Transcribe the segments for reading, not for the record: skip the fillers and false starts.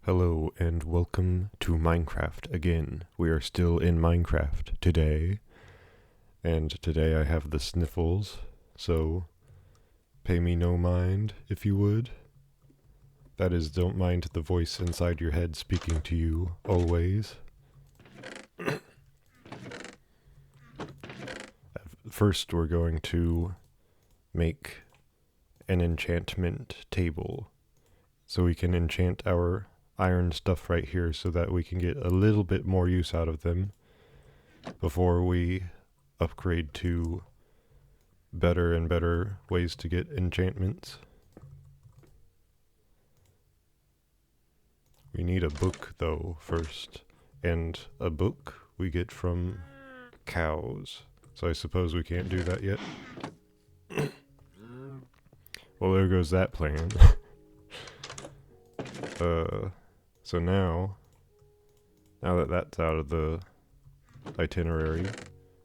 Hello and welcome to Minecraft again. We are still in Minecraft today, and today I have the sniffles, so pay me no mind if you would. That is, don't mind the voice inside your head speaking to you always. First we're going to make an enchantment table, so we can enchant our iron stuff right here so that we can get a little bit more use out of them before we upgrade to better and better ways to get enchantments. We need a book though first, and a book we get from cows, so I suppose we can't do that yet. Well, there goes that plan. So now that that's out of the itinerary,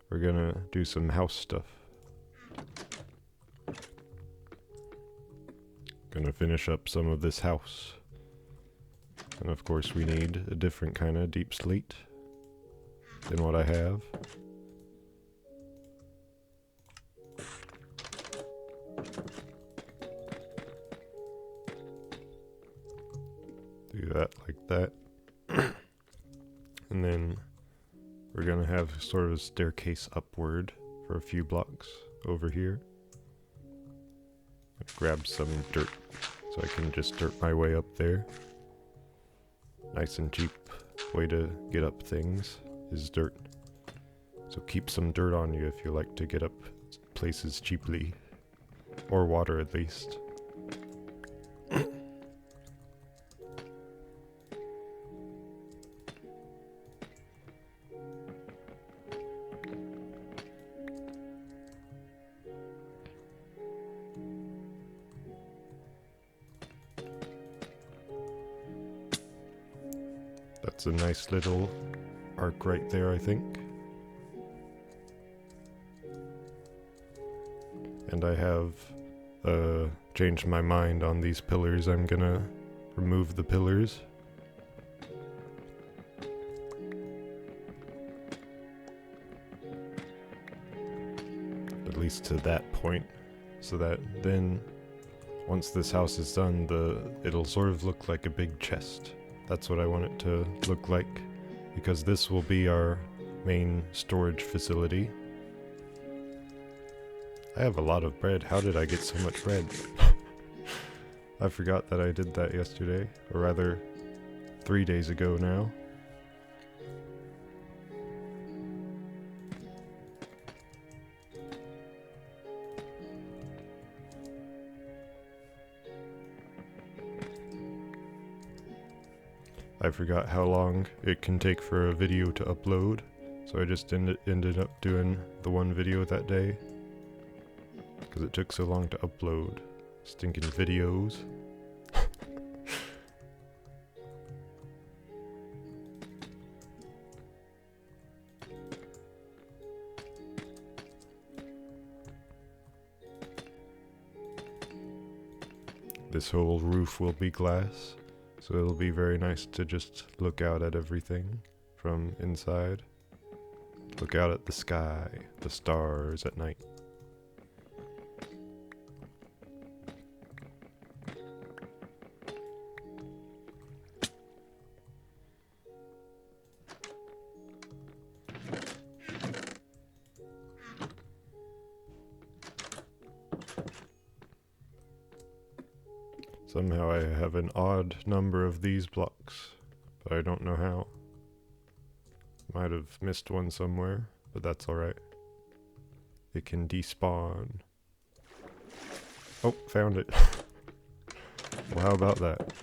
we're gonna do some house stuff. Gonna finish up some of this house. And of course we need a different kind of deep slate than what I have. Do that like that. And then we're gonna have sort of a staircase upward for a few blocks over here. Grab some dirt so I can just dirt my way up there. Nice and cheap way to get up things is dirt. So keep some dirt on you if you like to get up places cheaply. Or water at least. That's a nice little arc right there, I think. And I have changed my mind on these pillars. I'm gonna remove the pillars. At least to that point. So that then, once this house is done, it'll sort of look like a big chest. That's what I want it to look like, because this will be our main storage facility. I have a lot of bread. How did I get so much bread? I forgot that I did that yesterday, or rather 3 days ago now. I forgot how long it can take for a video to upload, so I just ended up doing the one video that day, because it took so long to upload. Stinking videos. This whole roof will be glass. So it'll be very nice to just look out at everything from inside. Look out at the sky, the stars at night. Somehow I have an odd number of these blocks, but I don't know how. Might have missed one somewhere, but that's alright. It can despawn. Oh, found it. Well, how about that?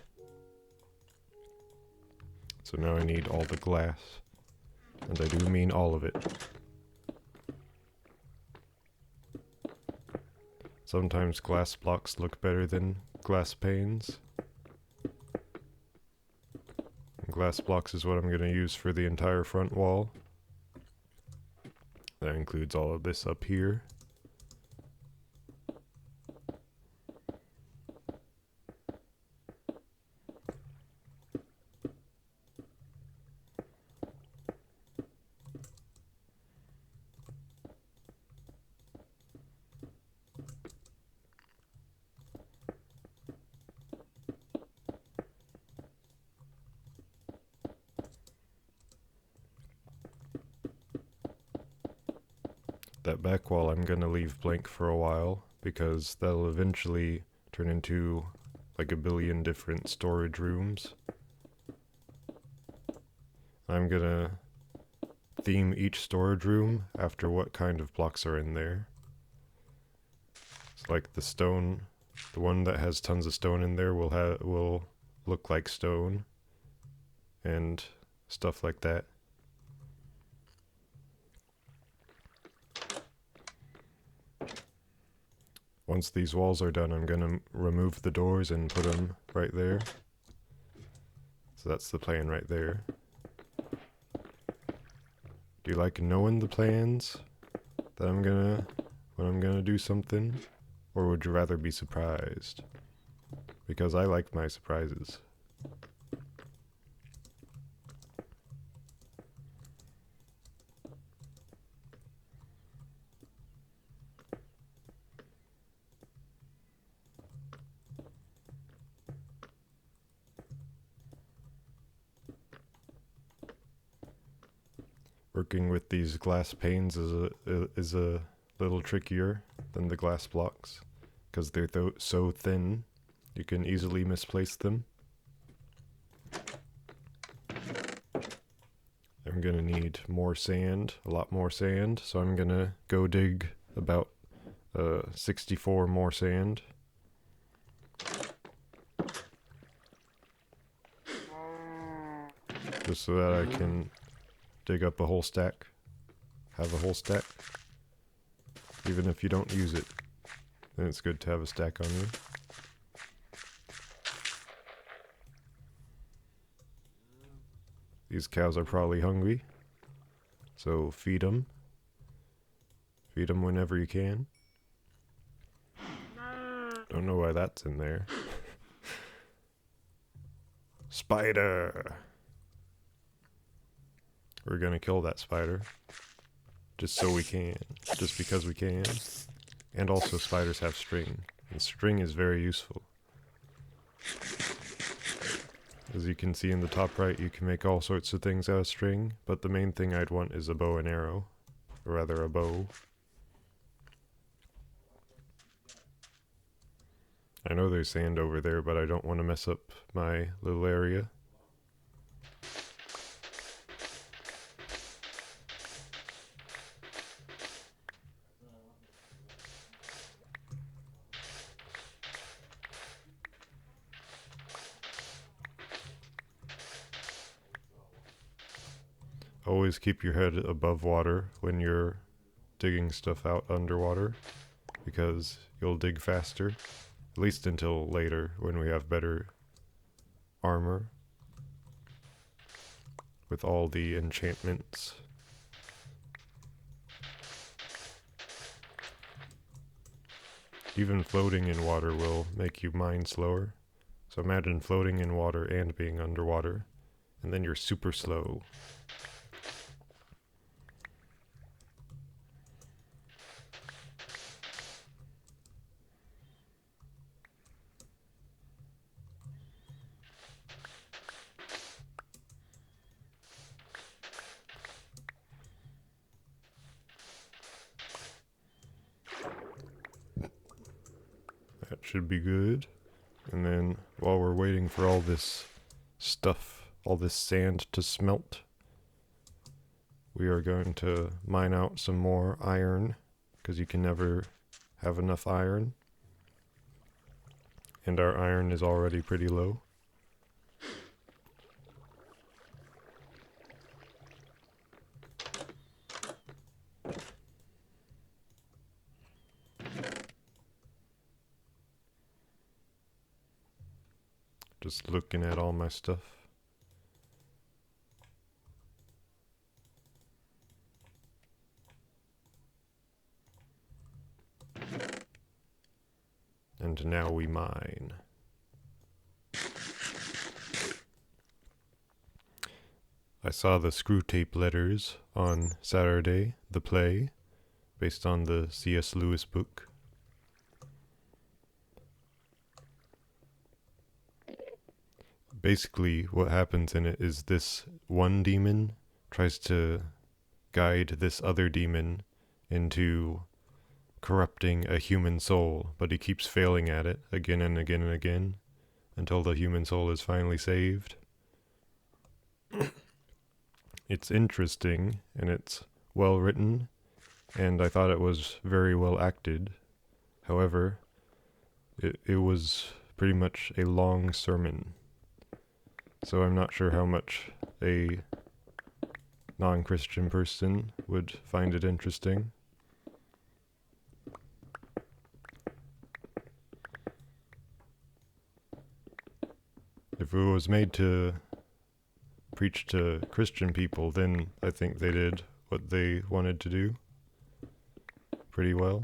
So now I need all the glass, and I do mean all of it. Sometimes glass blocks look better than glass panes. And glass blocks is what I'm going to use for the entire front wall. That includes all of this up here. that back wall I'm gonna leave blank for a while, because that'll eventually turn into like a billion different storage rooms. I'm gonna theme each storage room after what kind of blocks are in there. It's like the stone, the one that has tons of stone in there will look like stone and stuff like that. Once these walls are done, I'm gonna remove the doors and put them right there. So that's the plan right there. Do you like knowing the plans that when I'm gonna do something? Or would you rather be surprised? Because I like my surprises. Working with these glass panes is a little trickier than the glass blocks, because they're so thin, you can easily misplace them. I'm gonna need more sand, a lot more sand, so I'm gonna go dig about 64 more sand. Just so that I can dig up a whole stack, have a whole stack. Even if you don't use it, then it's good to have a stack on you. These cows are probably hungry, so feed them. Feed them whenever you can. Don't know why that's in there. Spider! We're gonna kill that spider. Just so we can. Just because we can. And also spiders have string. And string is very useful. As you can see in the top right, you can make all sorts of things out of string, but the main thing I'd want is a bow and arrow. Or rather, a bow. I know there's sand over there, but I don't want to mess up my little area. Always keep your head above water when you're digging stuff out underwater, because you'll dig faster, at least until later when we have better armor with all the enchantments. Even floating in water will make you mine slower. So imagine floating in water and being underwater, and then you're super slow. That should be good. And then while we're waiting for all this stuff, all this sand to smelt, we are going to mine out some more iron, because you can never have enough iron. And our iron is already pretty low. Just looking at all my stuff. And now we mine. I saw the Screw Tape Letters on Saturday, the play, based on the C.S. Lewis book. Basically, what happens in it is this one demon tries to guide this other demon into corrupting a human soul, but he keeps failing at it again and again and again until the human soul is finally saved. It's interesting and it's well written, and I thought it was very well acted. However, it was pretty much a long sermon, so I'm not sure how much a non-Christian person would find it interesting. If it was made to preach to Christian people, then I think they did what they wanted to do pretty well.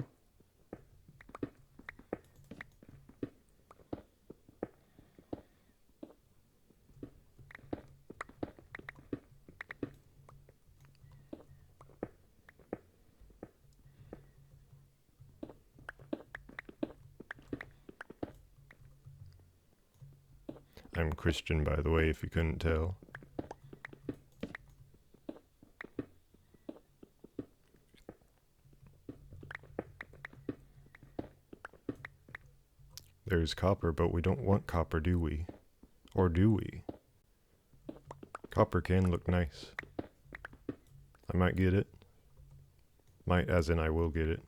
I'm Christian, by the way, if you couldn't tell. There's copper, but we don't want copper, do we? Or do we? Copper can look nice. I might get it. Might as in I will get it.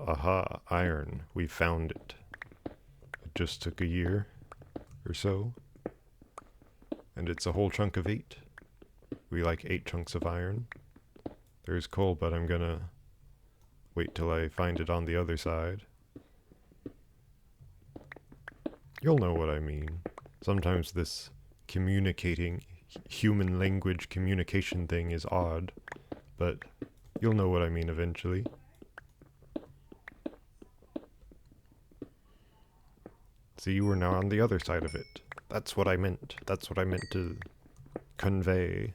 Aha, iron. We found it. It just took a year or so. And it's a whole chunk of 8. We like 8 chunks of iron. There's coal, but I'm gonna wait till I find it on the other side. You'll know what I mean. Sometimes this communicating, human language communication thing is odd, but you'll know what I mean eventually. See, we're now on the other side of it. That's what I meant. That's what I meant to convey.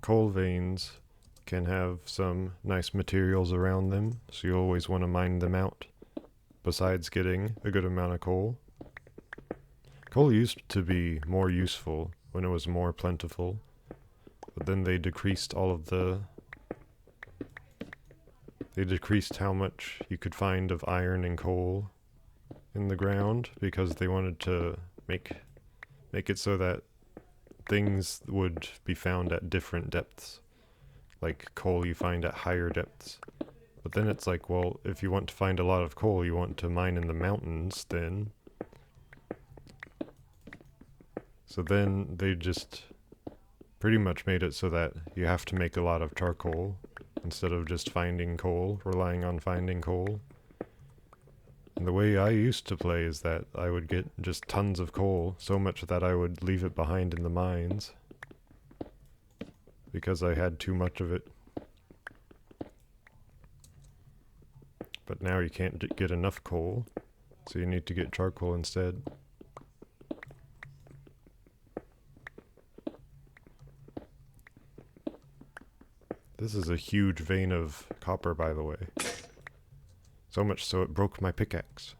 Coal veins can have some nice materials around them, so you always want to mine them out, besides getting a good amount of coal. Coal used to be more useful when it was more plentiful, but then they decreased they decreased how much you could find of iron and coal in the ground, because they wanted to make it so that things would be found at different depths. Like coal you find at higher depths. But then it's like, well, if you want to find a lot of coal, you want to mine in the mountains then. So then they just pretty much made it so that you have to make a lot of charcoal instead of just finding coal, relying on finding coal. And the way I used to play is that I would get just tons of coal, so much that I would leave it behind in the mines, because I had too much of it. But now you can't get enough coal, so you need to get charcoal instead. This is a huge vein of copper, by the way. So much so it broke my pickaxe.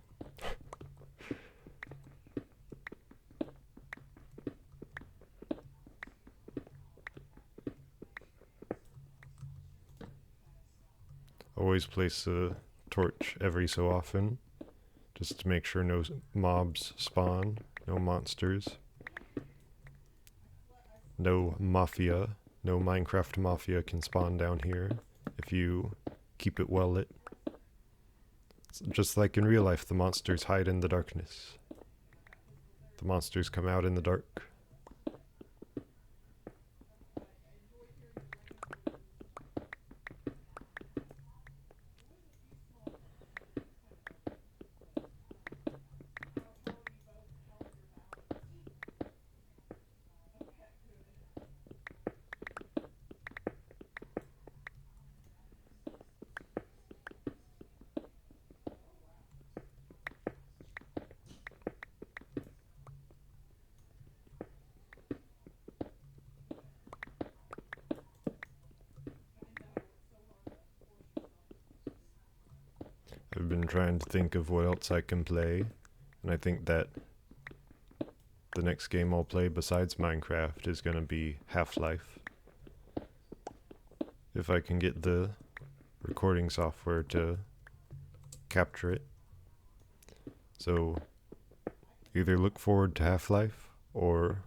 Always place a torch every so often, just to make sure no mobs spawn, no monsters, no mafia, no Minecraft mafia can spawn down here if you keep it well lit. It's just like in real life, the monsters hide in the darkness. The monsters come out in the dark. I've been trying to think of what else I can play, and I think that the next game I'll play besides Minecraft is gonna be Half-Life. If I can get the recording software to capture it. So either look forward to Half-Life or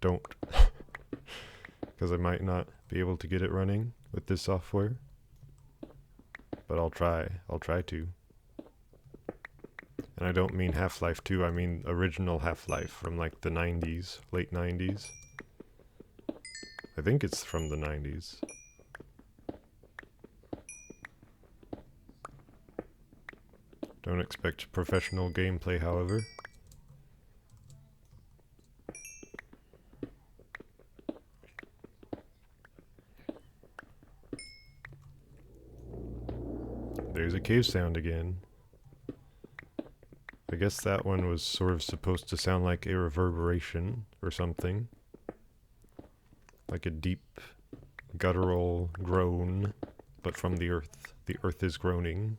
don't. Because I might not be able to get it running with this software. But I'll try to. And I don't mean Half-Life 2, I mean original Half-Life from like the 90s, late 90s. I think it's from the 90s. Don't expect professional gameplay, however. There's a cave sound again. I guess that one was sort of supposed to sound like a reverberation or something. Like a deep, guttural groan, but from the earth. The earth is groaning.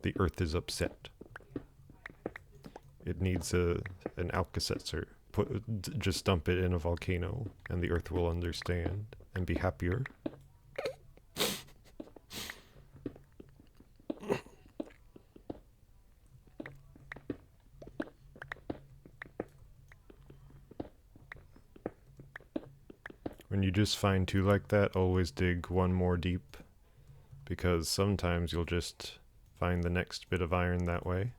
The earth is upset. It needs an Alka-Seltzer. Just dump it in a volcano, and the earth will understand and be happier. When you just find two like that, always dig one more deep, because sometimes you'll just find the next bit of iron that way.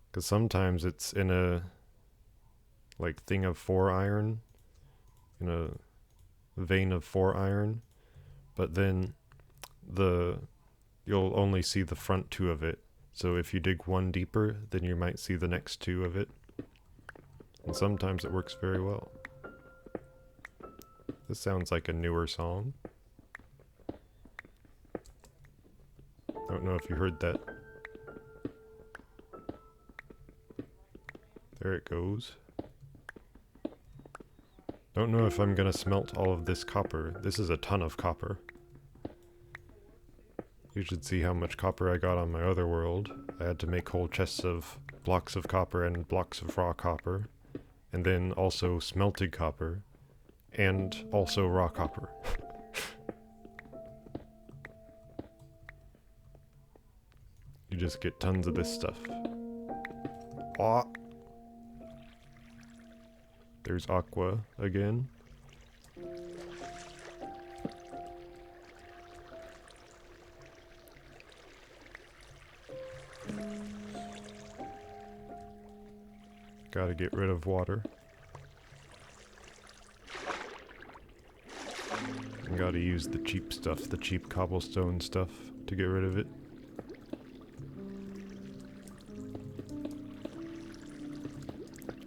Because sometimes it's in a like thing of 4 iron, in a vein of 4 iron, but then you'll only see the front 2 of it. So if you dig one deeper, then you might see the next 2 of it. And sometimes it works very well. This sounds like a newer song. Don't know if you heard that. There it goes. Don't know if I'm gonna smelt all of this copper. This is a ton of copper. You should see how much copper I got on my other world. I had to make whole chests of blocks of copper and blocks of raw copper. And then also smelted copper. And also raw copper. You just get tons of this stuff. Ah. There's Aqua again. Gotta get rid of water. And gotta use the cheap stuff, the cheap cobblestone stuff, to get rid of it.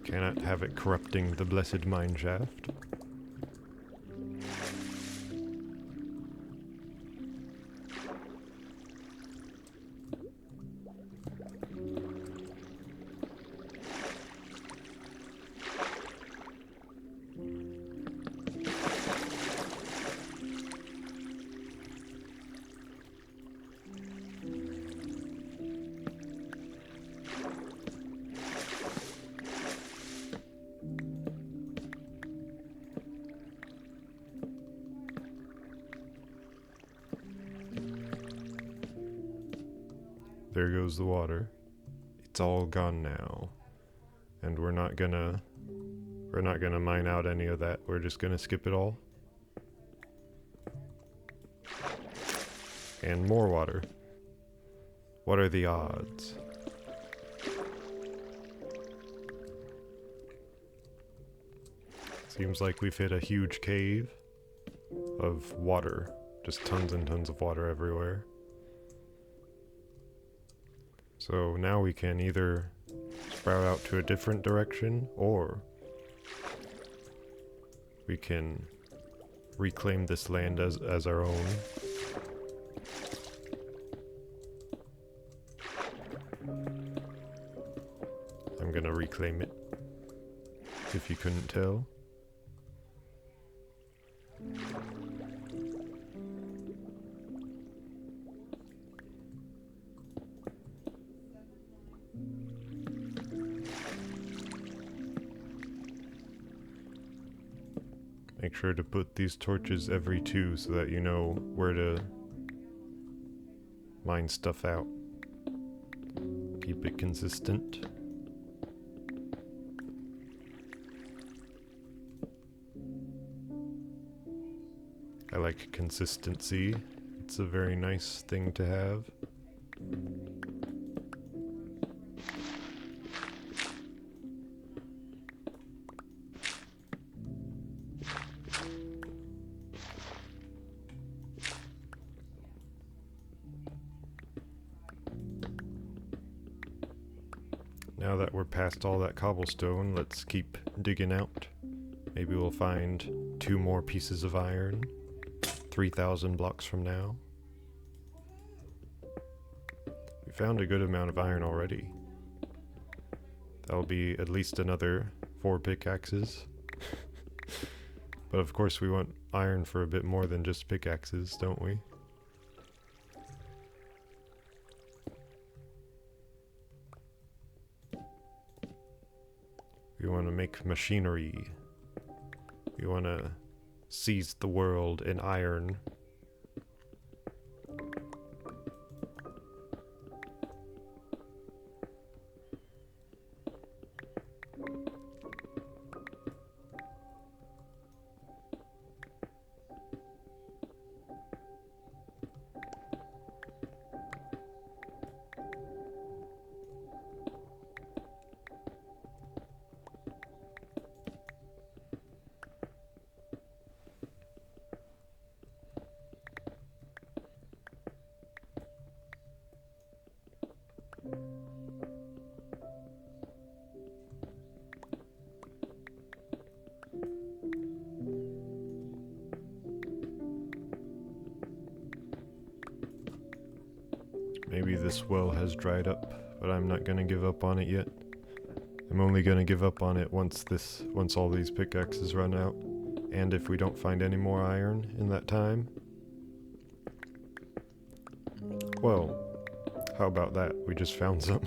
Cannot have it corrupting the blessed mine shaft. There goes the water. It's all gone now. And we're not gonna mine out any of that. We're just gonna skip it all. And more water. What are the odds? Seems like we've hit a huge cave of water. Just tons and tons of water everywhere. So now we can either sprout out to a different direction, or we can reclaim this land as our own. I'm gonna reclaim it, if you couldn't tell. Make sure to put these torches every 2 so that you know where to mine stuff out. Keep it consistent. I like consistency. It's a very nice thing to have. Now that we're past all that cobblestone, let's keep digging out. Maybe we'll find 2 more pieces of iron, 3,000 blocks from now. We found a good amount of iron already. That'll be at least another 4 pickaxes. But of course we want iron for a bit more than just pickaxes, don't we? We want to make machinery. We want to seize the world in iron. Maybe this well has dried up, but I'm not gonna give up on it yet. I'm only gonna give up on it once all these pickaxes run out, and if we don't find any more iron in that time. Well, how about that? We just found some.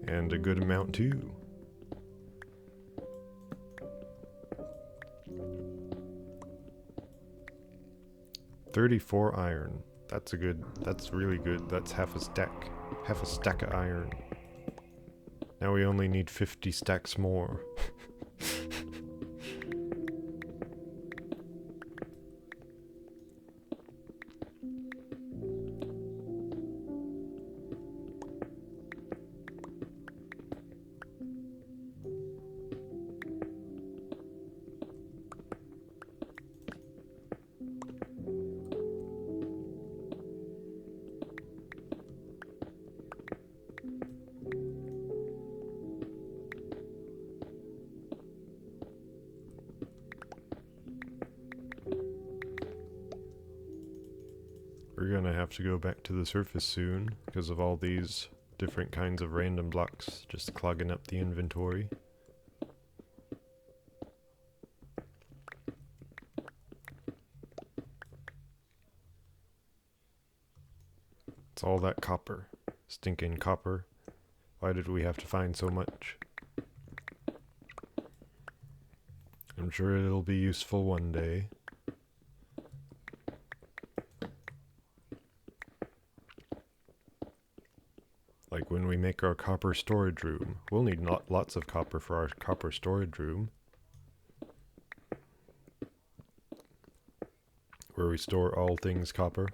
And a good amount too. $34 iron. That's really good. That's half a stack of iron. Now we only need 50 stacks more. We're gonna have to go back to the surface soon because of all these different kinds of random blocks just clogging up the inventory. It's all that copper. Stinking copper. Why did we have to find so much? I'm sure it'll be useful one day. Like when we make our copper storage room. We'll need lots of copper for our copper storage room. Where we store all things copper.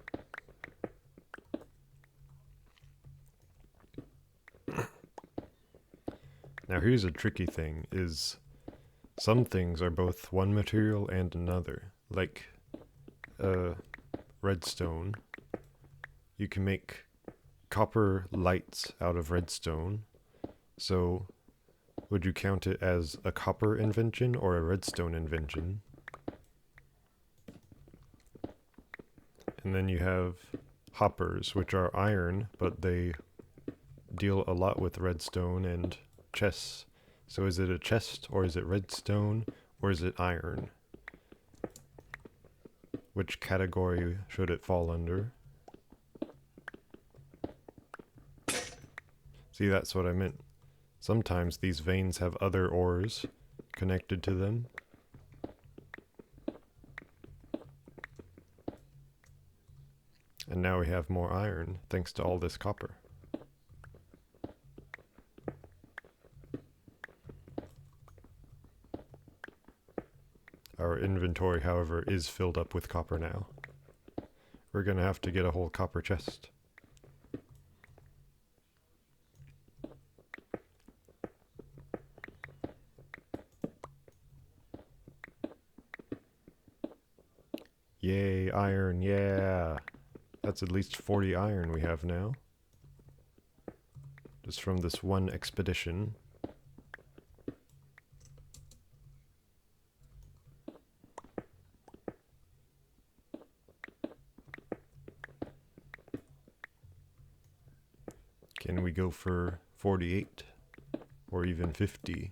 Now here's a tricky thing, is some things are both one material and another. Like redstone. You can make copper lights out of redstone. So would you count it as a copper invention or a redstone invention? And then you have hoppers, which are iron, but they deal a lot with redstone and chests. So is it a chest, or is it redstone, or is it iron? Which category should it fall under? See, that's what I meant. Sometimes these veins have other ores connected to them, And now we have more iron, thanks to all this copper. Our inventory, however, is filled up with copper now. We're gonna have to get a whole copper chest. Yay, iron, yeah! That's at least 40 iron we have now. Just from this one expedition. Can we go for 48? Or even 50?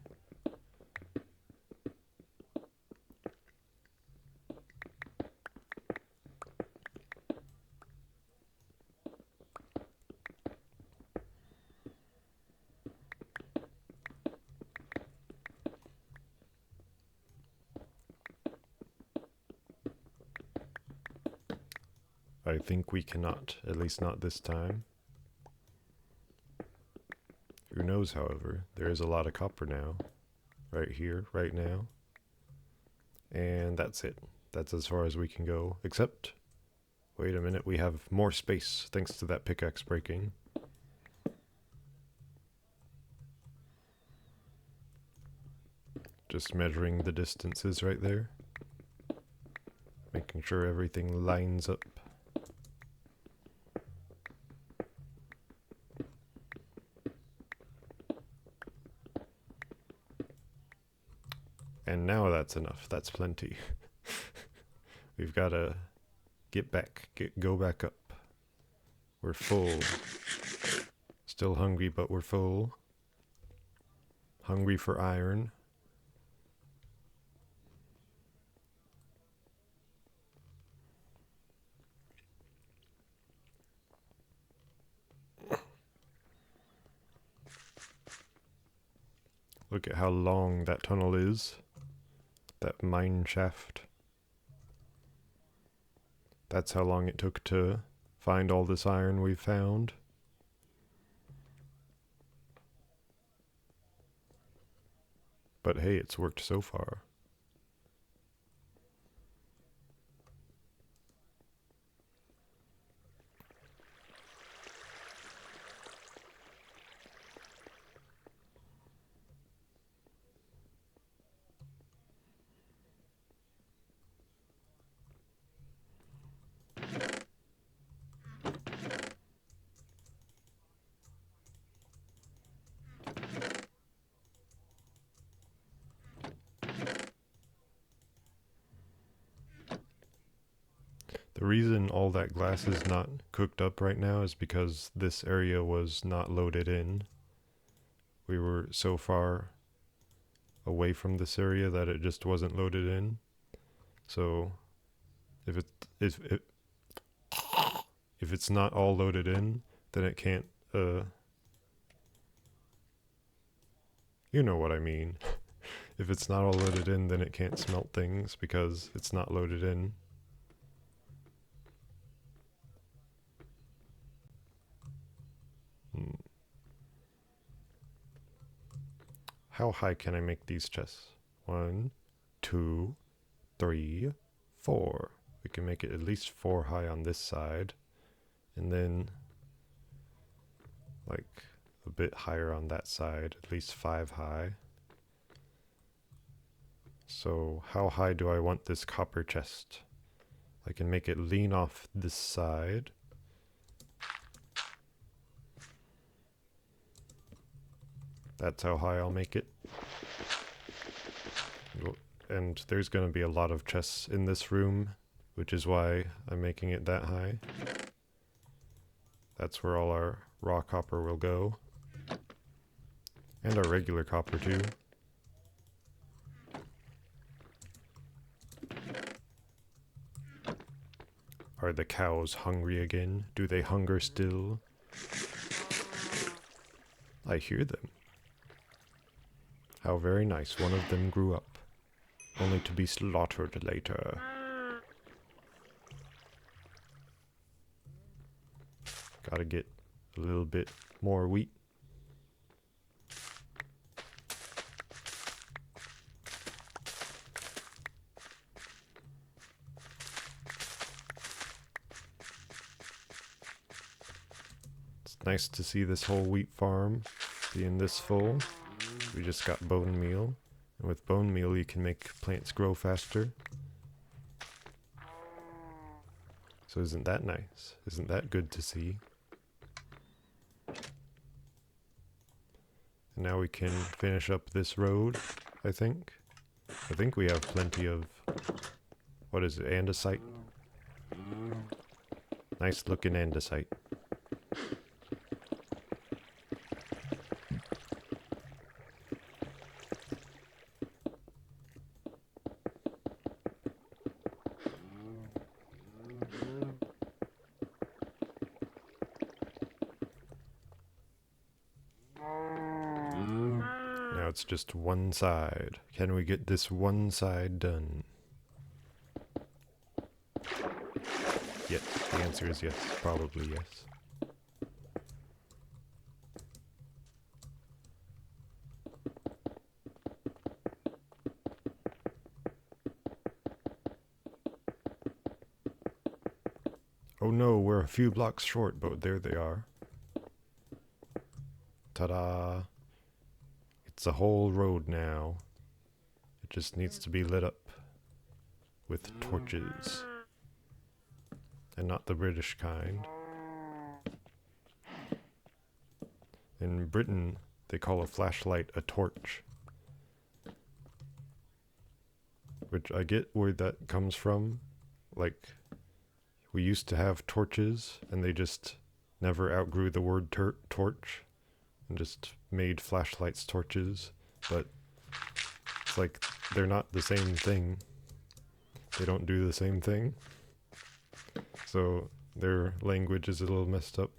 I think we cannot, at least not this time. Who knows, however, there is a lot of copper now. Right here, right now. And that's it. That's as far as we can go. Except, wait a minute, we have more space thanks to that pickaxe breaking. Just measuring the distances right there. Making sure everything lines up. And now that's enough. That's plenty. We've got to get back. Go back up. We're full. Still hungry, but we're full. Hungry for iron. Look at how long that tunnel is. That mine shaft. That's how long it took to find all this iron we've found. But hey, it's worked so far. The reason all that glass is not cooked up right now is because this area was not loaded in. We were so far away from this area that it just wasn't loaded in. So if it's not all loaded in, then it can't you know what I mean. If it's not all loaded in, then it can't smelt things because it's not loaded in. How high can I make these chests? 1, 2, 3, 4. We can make it at least 4 high on this side. And then like a bit higher on that side, at least 5 high. So how high do I want this copper chest? I can make it lean off this side. That's how high I'll make it. And there's going to be a lot of chests in this room, which is why I'm making it that high. That's where all our raw copper will go. And our regular copper too. Are the cows hungry again? Do they hunger still? I hear them. How very nice, one of them grew up, only to be slaughtered later. Gotta get a little bit more wheat. It's nice to see this whole wheat farm being this full. We just got bone meal. And with bone meal you can make plants grow faster. So isn't that nice? Isn't that good to see? And now we can finish up this road, I think. I think we have plenty of, what is it, andesite? Nice looking andesite. Now it's just one side. Can we get this one side done? Yes, the answer is yes. Probably yes. Oh no, we're a few blocks short, but there they are. Ta-da! It's a whole road now. It just needs to be lit up with torches. And not the British kind. In Britain, they call a flashlight a torch. Which I get where that comes from. Like, we used to have torches, and they just never outgrew the word torch. And just made flashlights torches. But it's like, they're not the same thing. They don't do the same thing. So their language is a little messed up.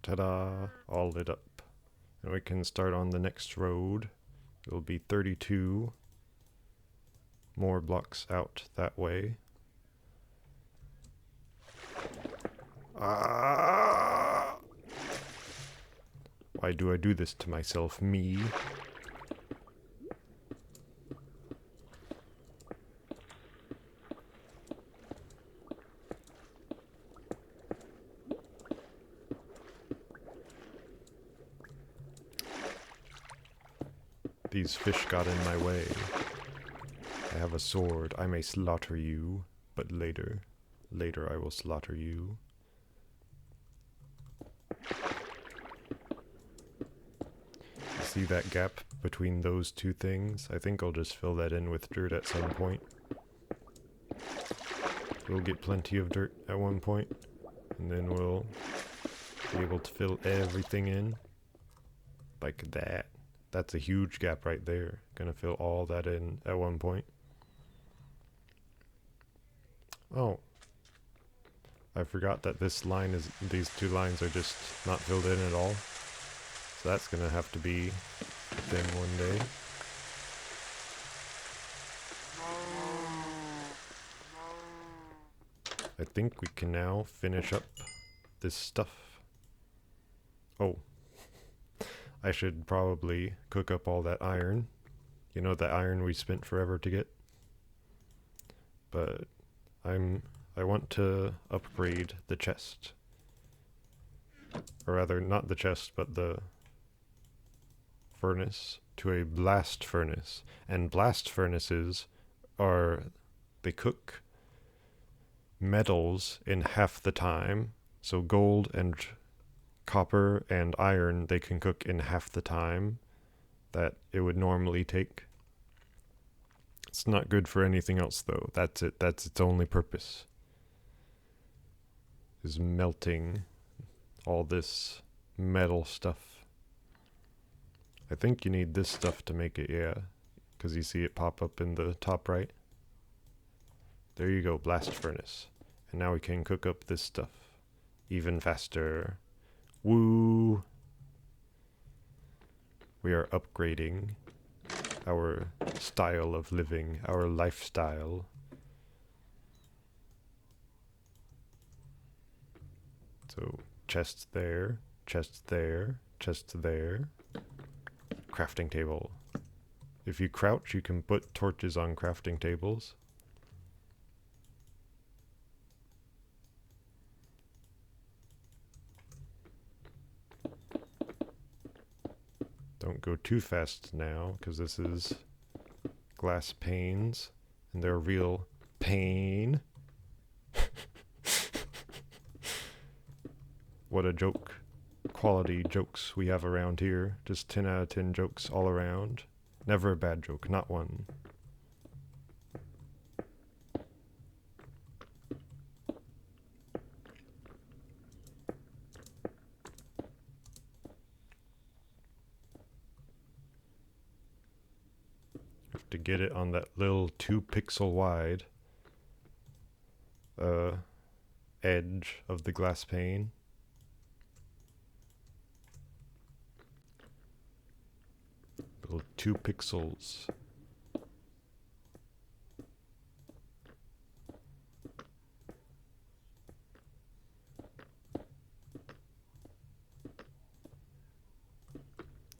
Ta-da! All lit up. And we can start on the next road. It'll be 32 more blocks out that way. Ah! Why do I do this to myself, me? These fish got in my way. I have a sword. I may slaughter you, but later. Later I will slaughter you. See that gap between those two things? I think I'll just fill that in with dirt at some point. We'll get plenty of dirt at one point, and then we'll be able to fill everything in. Like that. That's a huge gap right there. Gonna fill all that in at one point. Oh. I forgot that this line is, these two lines are just not filled in at all. So that's gonna have to be a thing one day. I think we can now finish up this stuff. Oh. I should probably cook up all that iron. You know, that iron we spent forever to get. But I want to upgrade the chest. Or rather, not the chest, but the furnace to a blast furnace. And blast furnaces are, they cook metals in half the time. So gold and copper and iron, they can cook in half the time that it would normally take. It's not good for anything else though. That's it. That's its only purpose. Is melting all this metal stuff. I think you need this stuff to make it, yeah. Because you see it pop up in the top right. There you go, blast furnace. And now we can cook up this stuff even faster. Woo! We are upgrading our style of living, our lifestyle. So, chest there, chest there, chest there. Crafting table. If you crouch, you can put torches on crafting tables. Don't go too fast now, because this is glass panes, and they're real pain. What a joke. Quality jokes we have around here. Just 10 out of 10 jokes all around. Never a bad joke, not one. Have to get it on that little 2 pixel wide edge of the glass pane. Little 2 pixels.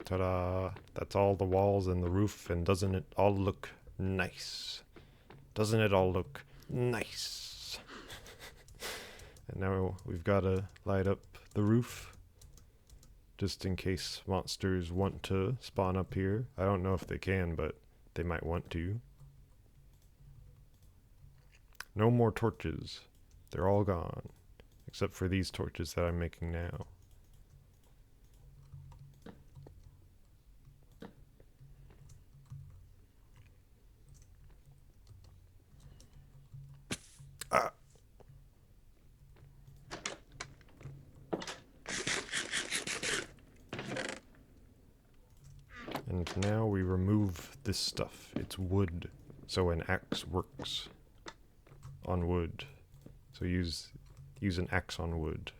Ta-da! That's all the walls and the roof, and doesn't it all look nice? Doesn't it all look nice? And now we've got to light up the roof, just in case monsters want to spawn up here. I don't know if they can, but they might want to. No more torches. They're all gone, except for these torches that I'm making now. And now we remove this stuff. It's wood, so an axe works on wood. So use an axe on wood.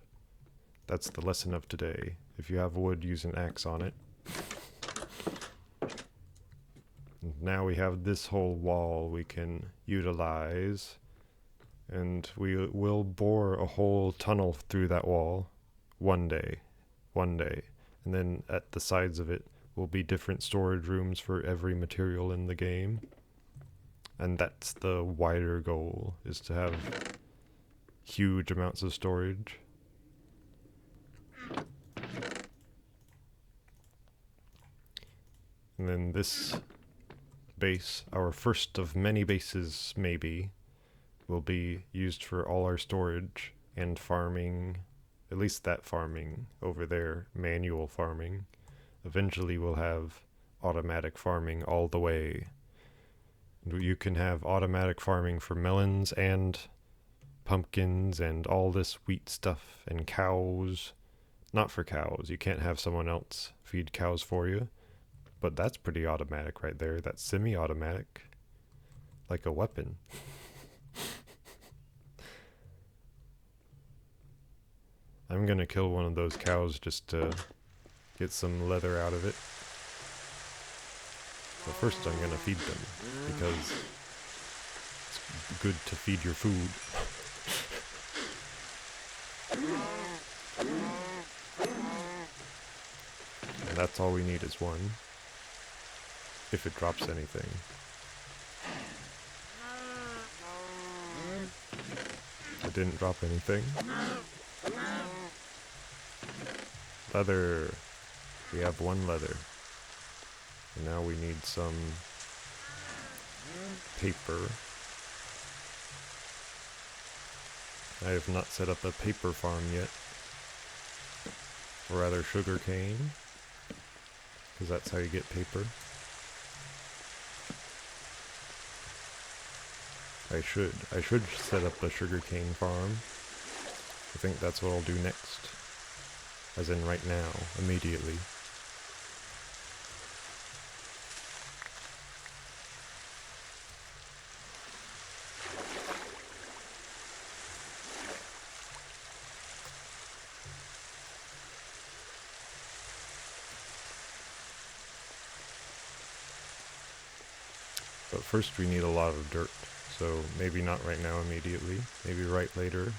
That's the lesson of today. If you have wood, use an axe on it. And now we have this whole wall we can utilize, and we will bore a whole tunnel through that wall one day. And then at the sides of it will be different storage rooms for every material in the game. And that's the wider goal, is to have huge amounts of storage. And then this base, our first of many bases maybe, will be used for all our storage and farming, at least that farming over there, manual farming. Eventually we'll have automatic farming all the way. You can have automatic farming for melons and pumpkins and all this wheat stuff and cows. Not for cows. You can't have someone else feed cows for you. But that's pretty automatic right there. That's semi-automatic. Like a weapon. I'm gonna kill one of those cows just to get some leather out of it. But first I'm gonna feed them, because it's good to feed your food. And that's all we need is one. If it drops anything. It didn't drop anything. Leather. We have 1 leather. And now we need some paper. I have not set up a paper farm yet. Or rather sugar cane. Because that's how you get paper. I should set up a sugarcane farm. I think that's what I'll do next. As in right now, immediately. But first we need a lot of dirt, so maybe not right now immediately, maybe right later.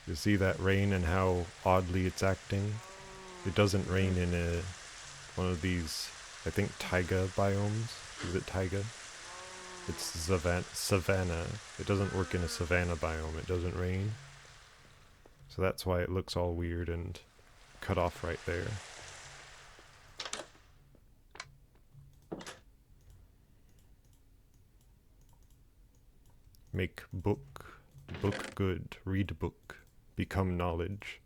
You see that rain and how oddly it's acting? It doesn't rain in one of these, I think, taiga biomes. Is it taiga? It's savanna. It doesn't work in a savanna biome. It doesn't rain. So that's why it looks all weird and cut off right there. Make book. Book good. Read book. Become knowledge.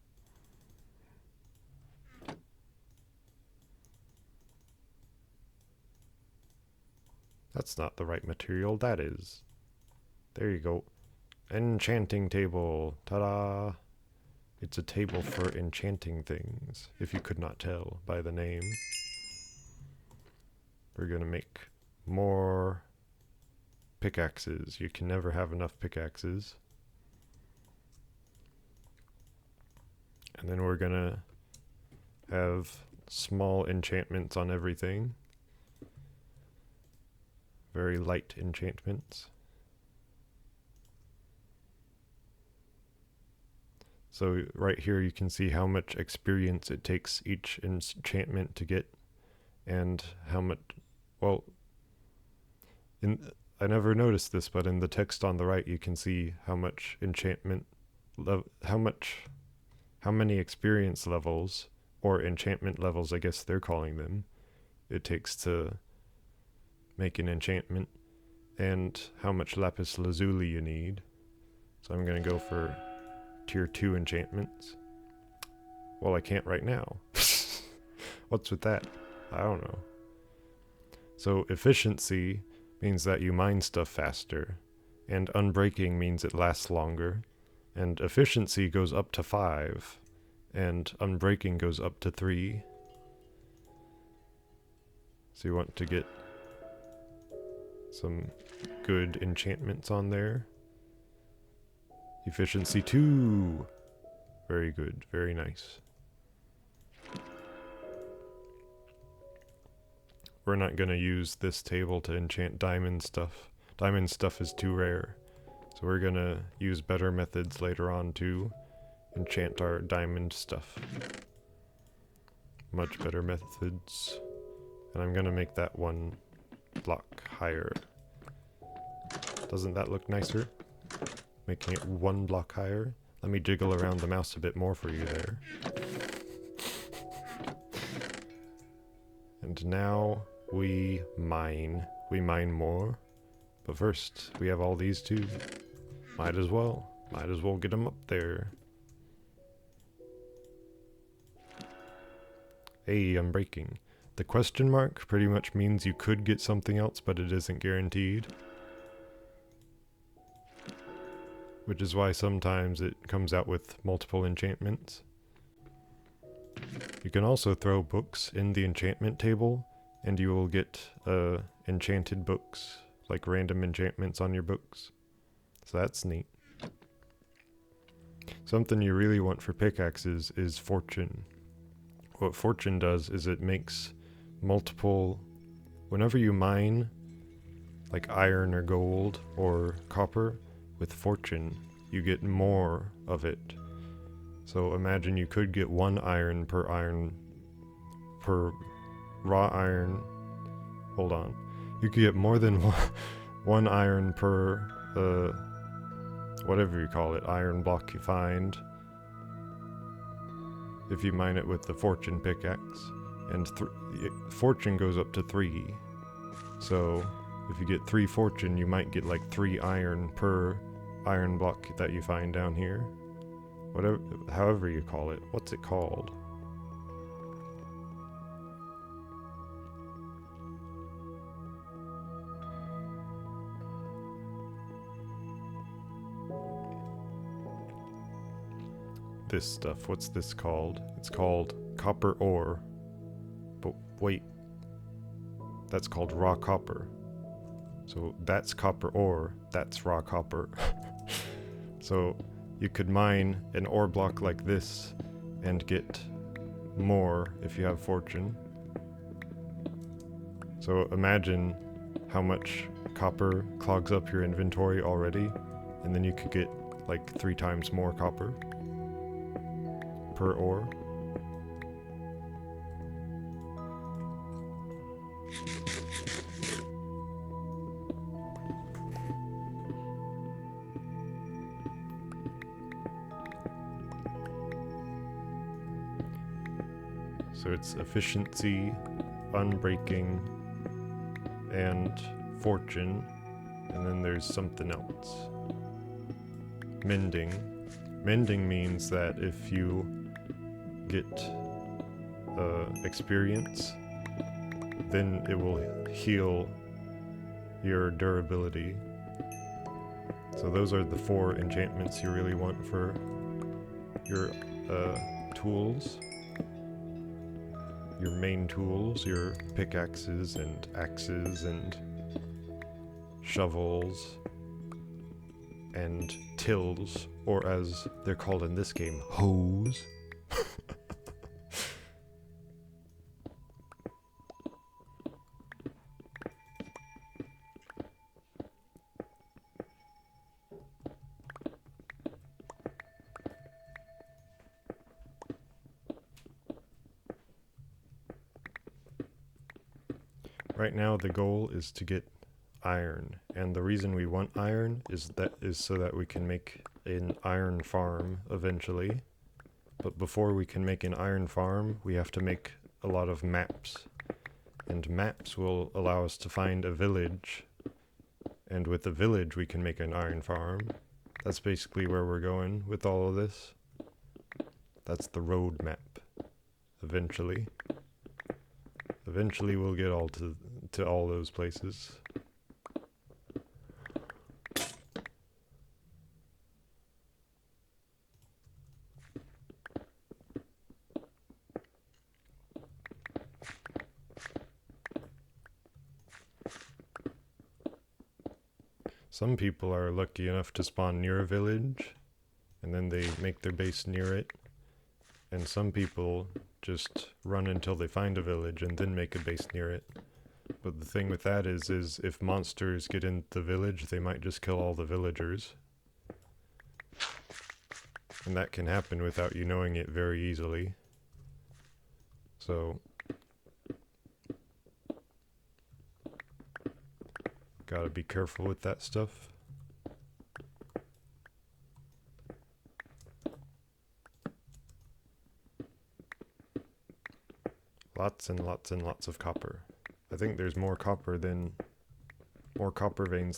That's not the right material. That is. There you go. Enchanting table. Ta-da! It's a table for enchanting things, if you could not tell by the name. We're gonna make more pickaxes. You can never have enough pickaxes. And then we're gonna have small enchantments on everything. Very light enchantments. So right here you can see how much experience it takes each enchantment to get, and how much, well, I never noticed this, but in the text on the right you can see how much how many experience levels, or enchantment levels I guess they're calling them, it takes to make an enchantment, and how much lapis lazuli you need. So I'm gonna go for tier 2 enchantments. Well, I can't right now. What's with that? I don't know. So efficiency means that you mine stuff faster, and unbreaking means it lasts longer, and efficiency goes up to 5, and unbreaking goes up to 3. So you want to get some good enchantments on there. Efficiency 2. Very good, very nice. We're not going to use this table to enchant diamond stuff. Diamond stuff is too rare. So we're going to use better methods later on to enchant our diamond stuff. Much better methods. And I'm going to make that 1 block higher. Doesn't that look nicer? Making it 1 block higher. Let me jiggle around the mouse a bit more for you there. And now we mine. We mine more. But first, we have all these too. Might as well get them up there. Hey, I'm breaking. The question mark pretty much means you could get something else, but it isn't guaranteed. Which is why sometimes it comes out with multiple enchantments. You can also throw books in the enchantment table, and you will get enchanted books, like random enchantments on your books. So that's neat. Something you really want for pickaxes is fortune. What fortune does is it makes multiple... Whenever you mine, like iron or gold or copper, with fortune, you get more of it. So imagine you could get 1 iron per raw iron. Hold on. You could get more than 1 iron per, whatever you call it, iron block you find, if you mine it with the fortune pickaxe. And fortune goes up to 3. So if you get 3 fortune, you might get like 3 iron per iron block that you find down here. Whatever, however you call it. What's it called? This stuff. What's this called? It's called copper ore. But wait. That's called raw copper. So that's copper ore. That's raw copper. So you could mine an ore block like this and get more if you have fortune. So imagine how much copper clogs up your inventory already, and then you could get like 3 times more copper per ore. So it's efficiency, unbreaking, and fortune, and then there's something else. Mending. Mending means that if you get experience, then it will heal your durability. So those are the 4 enchantments you really want for your tools. Your main tools, your pickaxes and axes and shovels and tills, or as they're called in this game, hoes. Right now the goal is to get iron, and the reason we want iron is so that we can make an iron farm eventually. But before we can make an iron farm, we have to make a lot of maps, and maps will allow us to find a village, and with the village we can make an iron farm. That's basically where we're going with all of this. That's the road map. Eventually we'll get all to all those places. Some people are lucky enough to spawn near a village, and then they make their base near it. And some people just run until they find a village and then make a base near it. But the thing with that is if monsters get into the village, they might just kill all the villagers. And that can happen without you knowing it very easily. So gotta be careful with that stuff. Lots and lots and lots of copper. I think there's more copper veins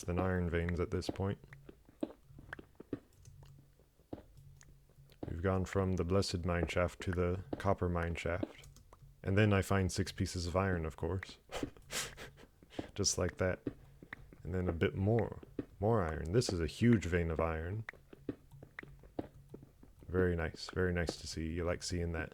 than iron veins at this point. We've gone from the blessed mine shaft to the copper mine shaft. And then I find 6 pieces of iron, of course. Just like that. And then a bit more iron. This is a huge vein of iron. Very nice to see. You like seeing that.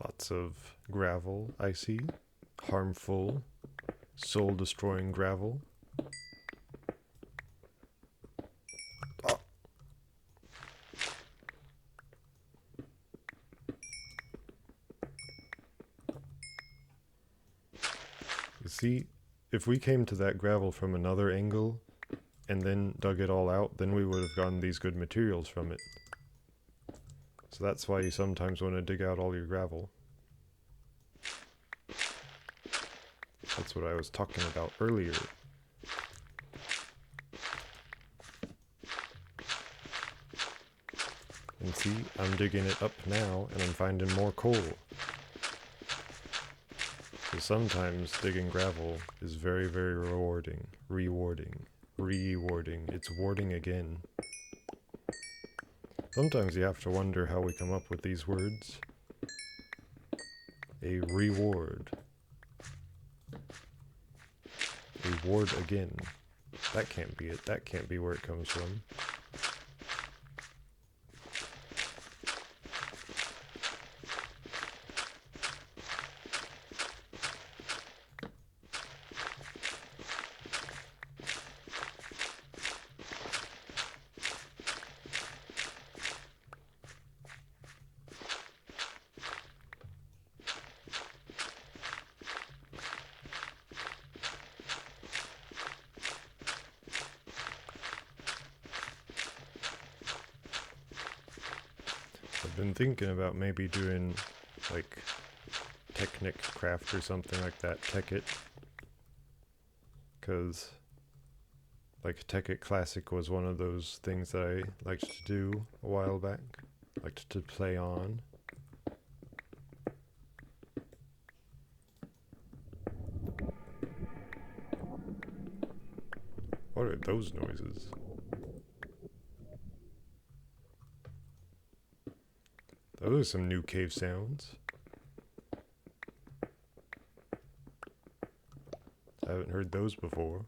Lots of gravel, I see. Harmful, soul-destroying gravel. Ah. You see, if we came to that gravel from another angle and then dug it all out, then we would have gotten these good materials from it. So that's why you sometimes want to dig out all your gravel. That's what I was talking about earlier. And see, I'm digging it up now and I'm finding more coal. Because sometimes digging gravel is very, very rewarding. Rewarding. It's warding again. Sometimes you have to wonder how we come up with these words. A reward. Reward again. That can't be it. That can't be where it comes from. I've been thinking about maybe doing, like, Technic Craft or something like that, Tekkit. Because, like, Tekkit Classic was one of those things that I liked to do a while back. Liked to play on. What are those noises? Those are some new cave sounds. I haven't heard those before.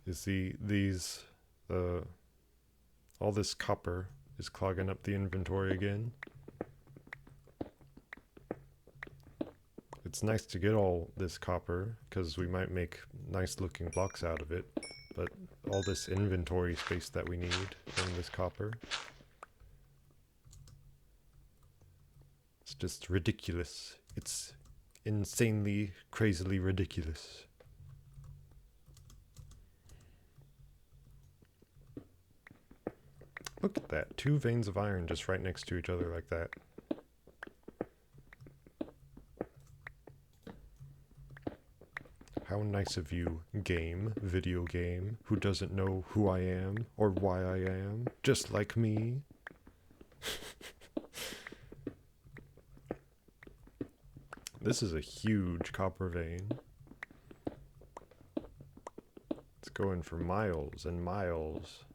You see, all this copper is clogging up the inventory again. It's nice to get all this copper, because we might make nice looking blocks out of it, but all this inventory space that we need from this copper, it's just ridiculous. It's insanely, crazily ridiculous. Look at that, 2 veins of iron just right next to each other like that. How nice of you, video game, who doesn't know who I am or why I am, just like me. This is a huge copper vein. It's going for miles and miles.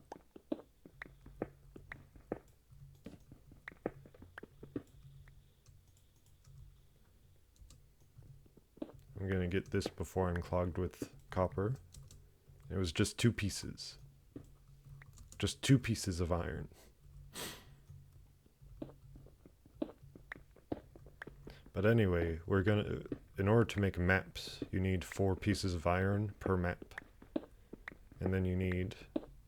I'm gonna get this before I'm clogged with copper. It was just 2 pieces. Just 2 pieces of iron. But anyway, in order to make maps, you need 4 pieces of iron per map. And then you need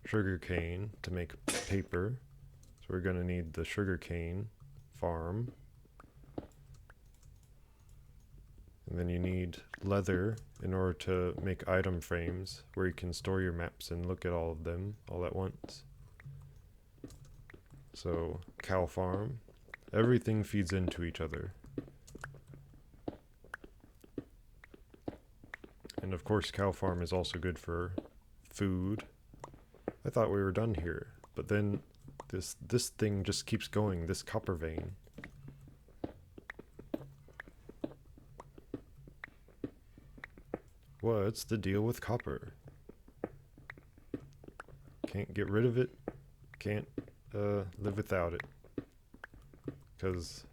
sugarcane to make paper. So we're gonna need the sugarcane farm. And then you need leather in order to make item frames where you can store your maps and look at all of them all at once. So, cow farm. Everything feeds into each other. And of course, cow farm is also good for food. I thought we were done here, but then this thing just keeps going, this copper vein. What's the deal with copper? Can't get rid of it. Can't live without it. Because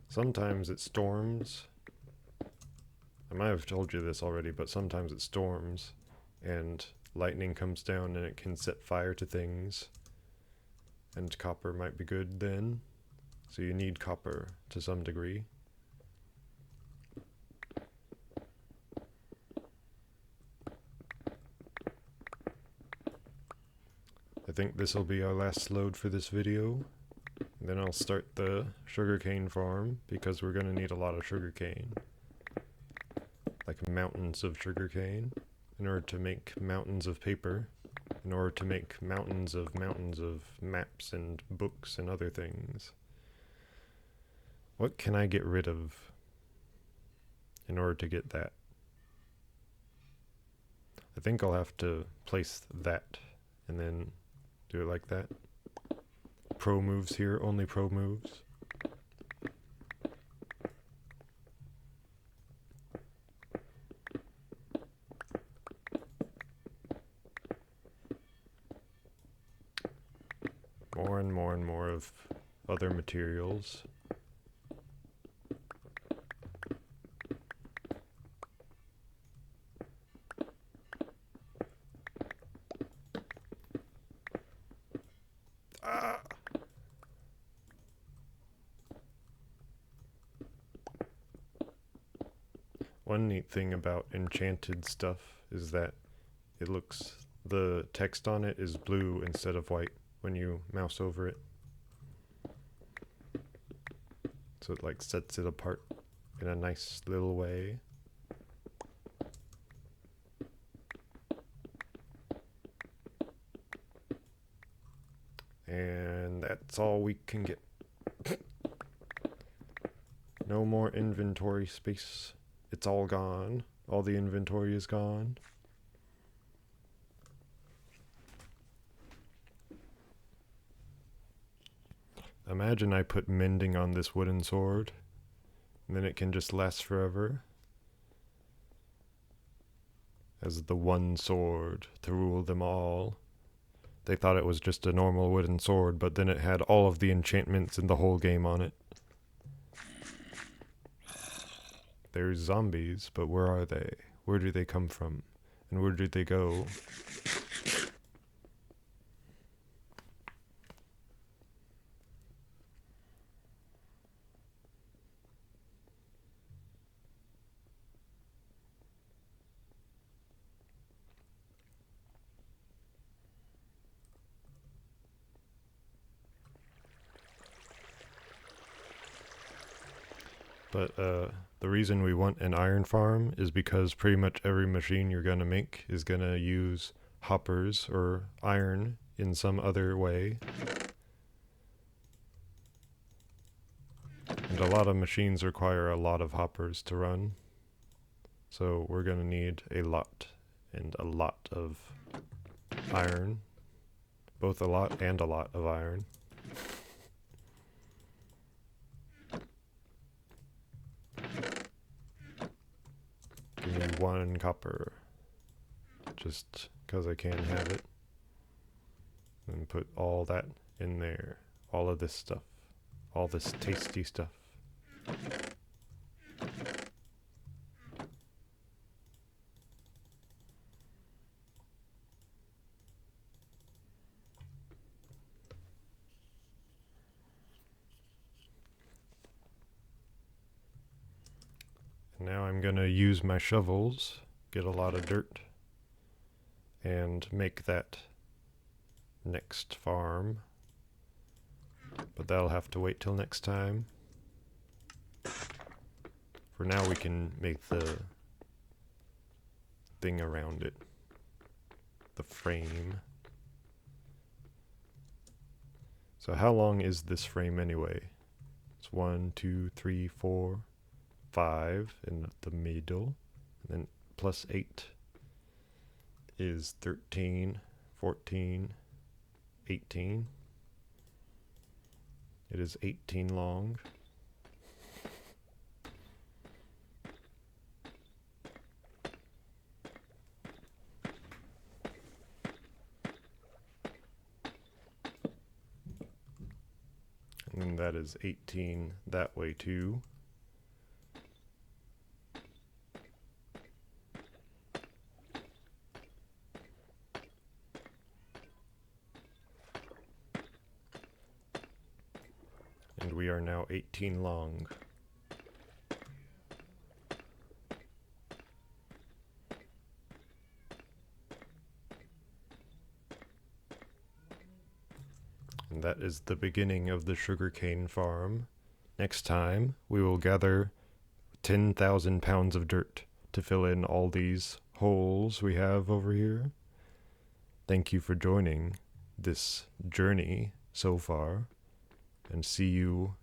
sometimes it storms. I might have told you this already, but sometimes it storms and lightning comes down and it can set fire to things. And copper might be good then. So you need copper to some degree. I think this will be our last load for this video. And then I'll start the sugarcane farm, because we're going to need a lot of sugarcane. Like mountains of sugarcane, in order to make mountains of paper, in order to make mountains of maps and books and other things. What can I get rid of in order to get that? I think I'll have to place that and then do it like that. pro moves here, only pro moves. More and more and more of other materials. One neat thing about Enchanted stuff is that the text on it is blue instead of white when you mouse over it. So it like sets it apart in a nice little way. And that's all we can get. No more inventory space. It's all gone. All the inventory is gone. Imagine I put mending on this wooden sword, and then it can just last forever as the one sword to rule them all. They thought it was just a normal wooden sword, but then it had all of the enchantments in the whole game on it. There's zombies, but where are they? Where do they come from? And where do they go? But the reason we want an iron farm is because pretty much every machine you're going to make is going to use hoppers or iron in some other way. And a lot of machines require a lot of hoppers to run. So we're going to need a lot of iron. Both a lot and a lot of iron. Give me 1 copper, just because I can have it. And put all that in there, all of this stuff, all this tasty stuff. Now I'm going to use my shovels, get a lot of dirt, and make that next farm. But that'll have to wait till next time. For now we can make the thing around it. The frame. So how long is this frame anyway? It's 1, 2, 3, 4, 5 in the middle, and then plus 8 is 13, 14, 18. It is 18 long. And then that is 18 that way too. And we are now 18 long. And that is the beginning of the sugarcane farm. Next time, we will gather 10,000 pounds of dirt to fill in all these holes we have over here. Thank you for joining this journey so far, and see you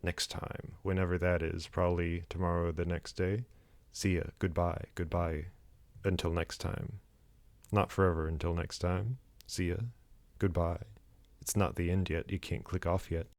next time, whenever that is, probably tomorrow or the next day. See ya. Goodbye. Goodbye. Until next time. Not forever until next time. See ya. Goodbye. It's not the end yet. You can't click off yet.